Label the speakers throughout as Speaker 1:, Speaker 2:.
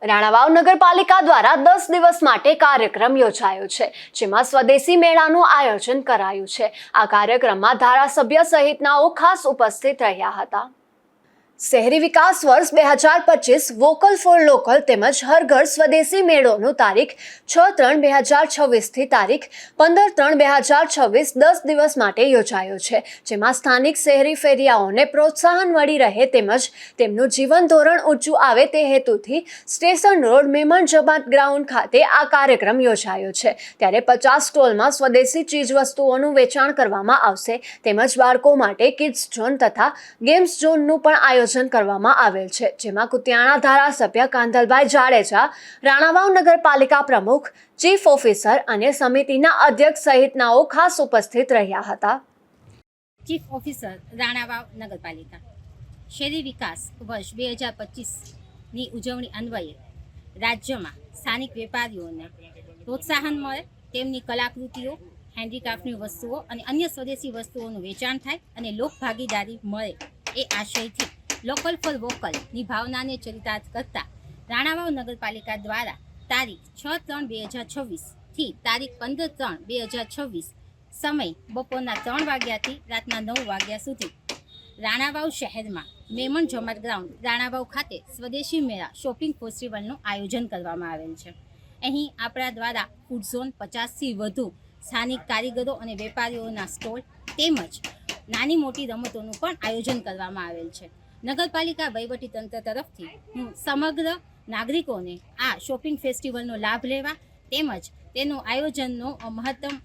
Speaker 1: રાણાવાવ નગરપાલિકા દ્વારા 10 દિવસ માટે કાર્યક્રમ યોજાયો છે, જેમાં સ્વદેશી મેળાનું આયોજન કરાયું છે। આ કાર્યક્રમમાં ધારાસભ્ય સહિતનાઓ ખાસ ઉપસ્થિત રહ્યા હતા। શહેરી વિકાસ વર્ષ 2025 વોકલ ફોર લોકલ તેમજ હર ઘર સ્વદેશી મેળોનું તારીખ 6/3/2026 થી તારીખ 15/3/2026 10 દિવસ માટે યોજાયો છે, જેમાં સ્થાનિક શહેરી ફેરિયાઓને પ્રોત્સાહન મળી રહે તેમજ તેમનું જીવન ધોરણ ઊંચું આવે તે હેતુથી સ્ટેશન રોડ મેમન જમાત ગ્રાઉન્ડ ખાતે આ કાર્યક્રમ યોજાયો છે। ત્યારે 50 સ્ટોલમાં સ્વદેશી ચીજવસ્તુઓનું વેચાણ કરવામાં આવશે તેમજ બાળકો માટે કિડ્સ ઝોન તથા ગેમ્સ ઝોનનું પણ આયોજન કરવામાં આવેલ છે, જેમાં કુતિયાણા ધારાસભ્ય કાંધલભાઈ જાડેજા, રાણાવાવ નગરપાલિકા પ્રમુખ, ચીફ ઓફિસર અને સમિતિના અધ્યક્ષ સહિતનાઓ ખાસ ઉપસ્થિત રહ્યા હતા।
Speaker 2: ચીફ ઓફિસર રાણાવાવ નગરપાલિકા શહેરી વિકાસ વર્ષ 2025ની ઉજવણી અન્વયે રાજ્યમાં સ્થાનિક વેપારીઓને પ્રોત્સાહન મળે, તેમની કલાકૃતિઓ, હેન્ડીક્રાફ્ટની વસ્તુઓ અને અન્ય સ્વદેશી વસ્તુઓનું વેચાણ થાય અને લોકભાગીદારી મળે એ આશયથી લોકલ ફોર વોકલની ભાવનાને ચરિતાર્થ કરતા રાણાવાવ નગરપાલિકા દ્વારા તારીખ 6/3/2026 થી તારીખ 15/3/2026 સમય બપોરના 3 વાગ્યાથી રાતના 9 વાગ્યા સુધી રાણાવાવ શહેરમાં મેમન જમાત ગ્રાઉન્ડ રાણાવાવ ખાતે સ્વદેશી મેળા શોપિંગ ફેસ્ટિવલનું આયોજન કરવામાં આવેલ છે। અહીં આપણા દ્વારા ફૂડ ઝોન, 50થી વધુ સ્થાનિક કારીગરો અને વેપારીઓના સ્ટોલ તેમજ નાની મોટી રમતોનું પણ આયોજન કરવામાં આવેલ છે। નગરપાલિકા વહીવટીતંત્ર તરફથી હું સમગ્ર નાગરિકોને આ શોપિંગ ફેસ્ટિવલનો લાભ લેવા તેમજ તેનું આયોજનનો મહત્તમ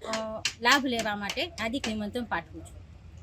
Speaker 2: લાભ લેવા માટે હાર્દિક નિમંત્રણ પાઠવું છું।